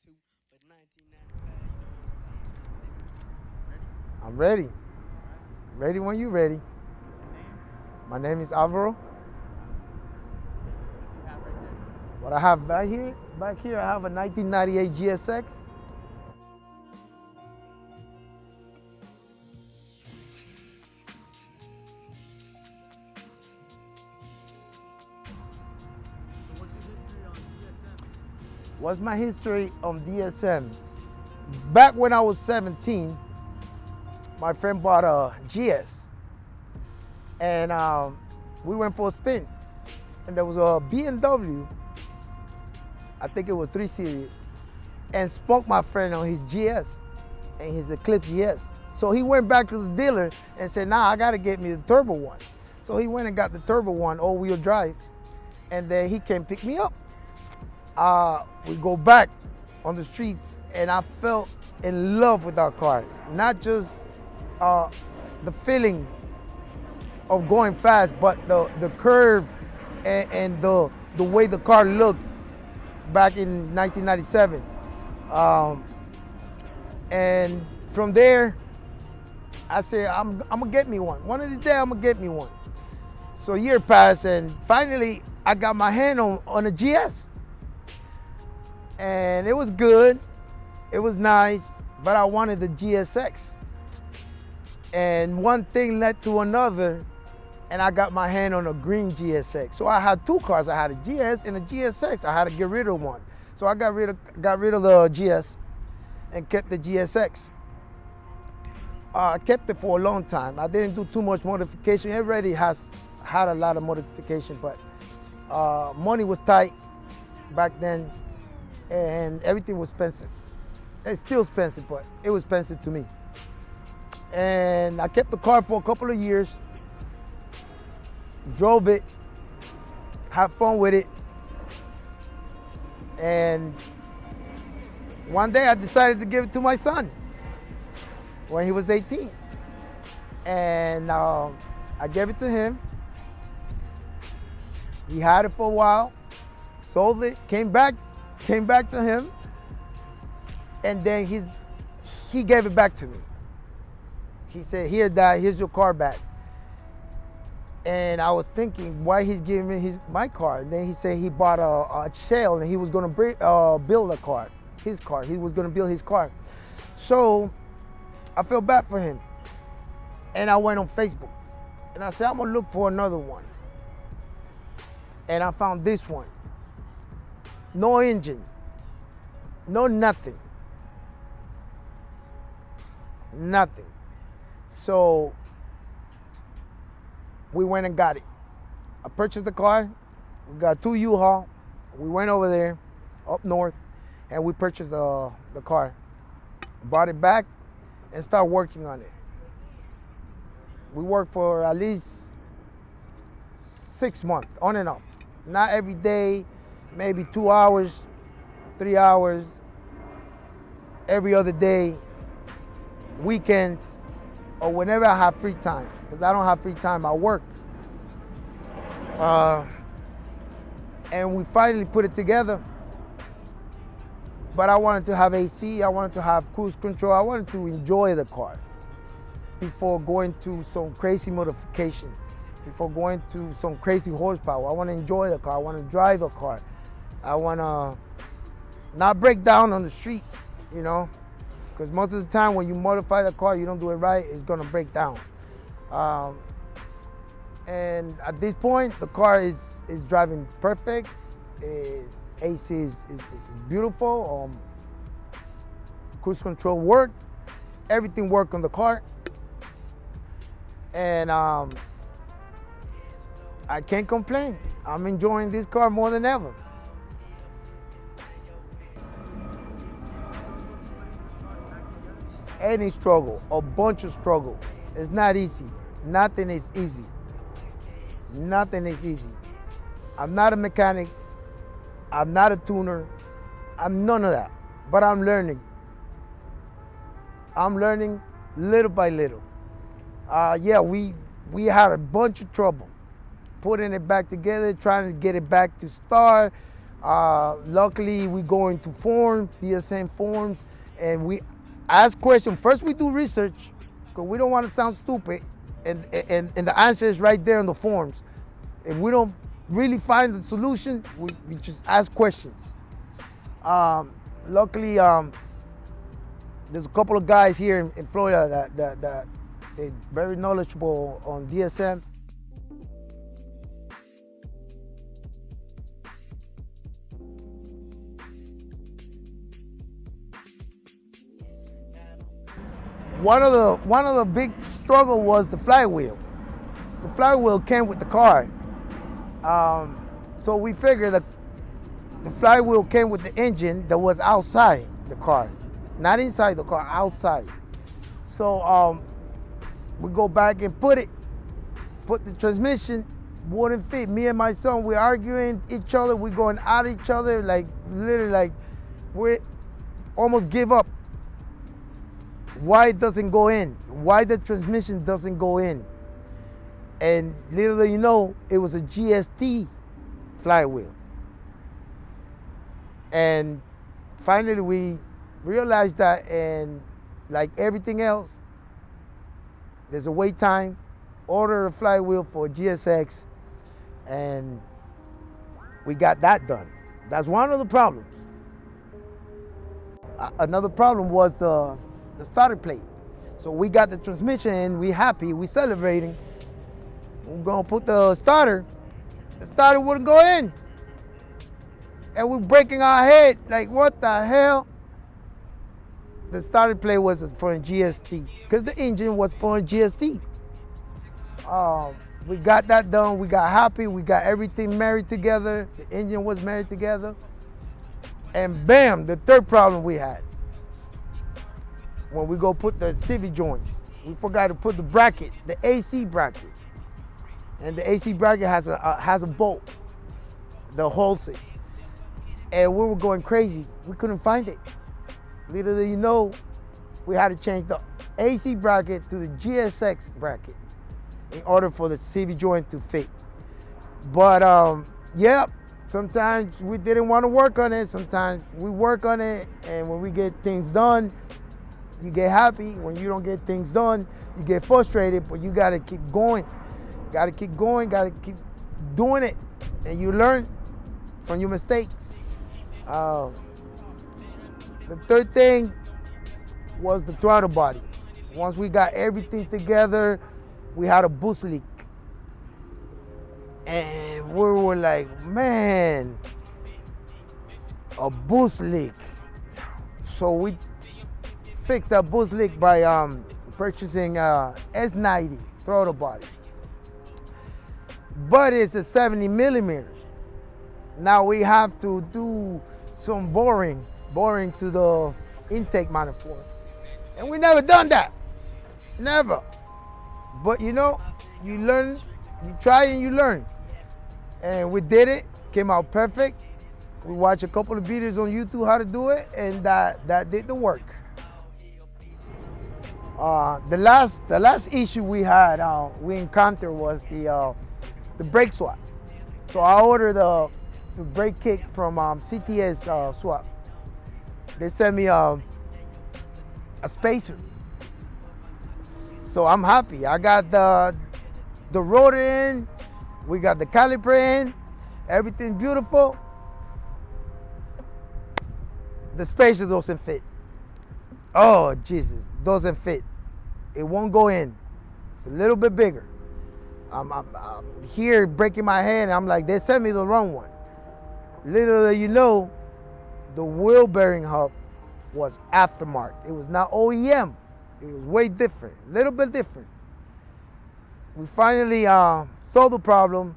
two for 1990. I'm ready. Ready when you ready. My name is Alvaro. What I have back here, I have a 1998 GSX. What's my history on DSM? Back when I was 17, my friend bought a GS, and we went for a spin. And there was a BMW, I think it was 3 Series, and spoke my friend on his GS and his Eclipse GS. So he went back to the dealer and said, nah, I gotta get me the turbo one. So he went and got the turbo one, all-wheel drive, and then he came pick me up. We go back on the streets, and I fell in love with our car. Not just the feeling of going fast, but the curve and the way the car looked back in 1997. And from there, I said, I'm gonna get me one. One of these days, I'm gonna get me one. So a year passed, and finally, I got my hand on a GS. And it was good, it was nice, but I wanted the GSX. And one thing led to another, and I got my hand on a green GSX. So I had 2 cars. I had a GS and a GSX. I had to get rid of one. So I got rid of the GS and kept the GSX. I kept it for a long time. I didn't do too much modification. It already has had a lot of modification, but money was tight back then, and everything was expensive. It's still expensive, but it was expensive to me. And I kept the car for a couple of years, drove it, had fun with it, and one day I decided to give it to my son when he was 18. And I gave it to him. He had it for a while, sold it, came back to him, and then he gave it back to me. He said, "Here, Dad, here's your car back." And I was thinking, why he's giving me my car? And then he said he bought a shell and he was gonna build a car, his car. He was gonna build his car. So I felt bad for him. And I went on Facebook and I said, I'm gonna look for another one. And I found this one. No engine, no nothing. Nothing. So we went and got it. I purchased the car. We got 2 U-Haul. We went over there, up north, and we purchased the car. Brought it back and started working on it. We worked for at least 6 months, on and off. Not every day, maybe 2 hours, 3 hours, every other day, weekends, or whenever I have free time, because I don't have free time, I work. And we finally put it together. But I wanted to have AC, I wanted to have cruise control, I wanted to enjoy the car before going to some crazy modification, before going to some crazy horsepower. I want to enjoy the car, I want to drive the car. I want to not break down on the streets, you know? Because most of the time when you modify the car, you don't do it right, it's gonna break down. And at this point, the car is driving perfect. AC is beautiful. Cruise control worked. Everything worked on the car. And I can't complain. I'm enjoying this car more than ever. Any struggle, a bunch of struggle. It's not easy. Nothing is easy. Nothing is easy. I'm not a mechanic. I'm not a tuner. I'm none of that. But I'm learning. I'm learning little by little. Yeah, we had a bunch of trouble putting it back together, trying to get it back to start. Luckily, we go into forums, DSM forums, and we ask questions. First, we do research because we don't want to sound stupid, and the answer is right there in the forums. If we don't really find the solution, we just ask questions. Luckily, there's a couple of guys here in Florida that they're very knowledgeable on DSM. One of the big struggle was the flywheel. The flywheel came with the car, so we figured that the flywheel came with the engine that was outside the car, not inside the car, outside. So we go back and put the transmission, wouldn't fit. Me and my son, we're arguing each other, we're going at each other, like literally, like we almost give up. Why it doesn't go in? Why the transmission doesn't go in? And little do you know, it was a GST flywheel. And finally we realized that, and like everything else, there's a wait time. Order a flywheel for GSX, and we got that done. That's one of the problems. Another problem was the starter plate. So we got the transmission in, we happy, we celebrating. We're gonna put the starter wouldn't go in. And we're breaking our head, like what the hell? The starter plate was for a GST, because the engine was for a GST. We got that done, we got happy, we got everything married together, the engine was married together. And bam, the third problem we had. When we go put the CV joints, we forgot to put the bracket, the AC bracket. And the AC bracket has a bolt that holds it. And we were going crazy. We couldn't find it. Little do you know, we had to change the AC bracket to the GSX bracket in order for the CV joint to fit. But yeah, sometimes we didn't want to work on it. Sometimes we work on it, and when we get things done, you get happy. When you don't get things done, you get frustrated, but you gotta keep going. Gotta keep going, gotta keep doing it. And you learn from your mistakes. The third thing was the throttle body. Once we got everything together, we had a boost leak. And we were like, man, a boost leak. So we fixed that boost leak by purchasing S90 throttle body. But it's a 70 millimeters. Now we have to do some boring to the intake manifold. And we never done that, never. But you know, you learn, you try and you learn. And we did it, came out perfect. We watched a couple of videos on YouTube how to do it, and that did the work. The last issue we had, we encountered was the brake swap. So I ordered the brake kit from CTS Swap. They sent me a spacer. So I'm happy. I got the rotor in, we got the caliper in, everything beautiful. The spacer doesn't fit. Oh Jesus, doesn't fit. It won't go in. It's a little bit bigger. I'm here breaking my head, and I'm like, they sent me the wrong one. Little do you know, the wheel bearing hub was aftermarket. It was not OEM. It was way different, a little bit different. We finally solved the problem.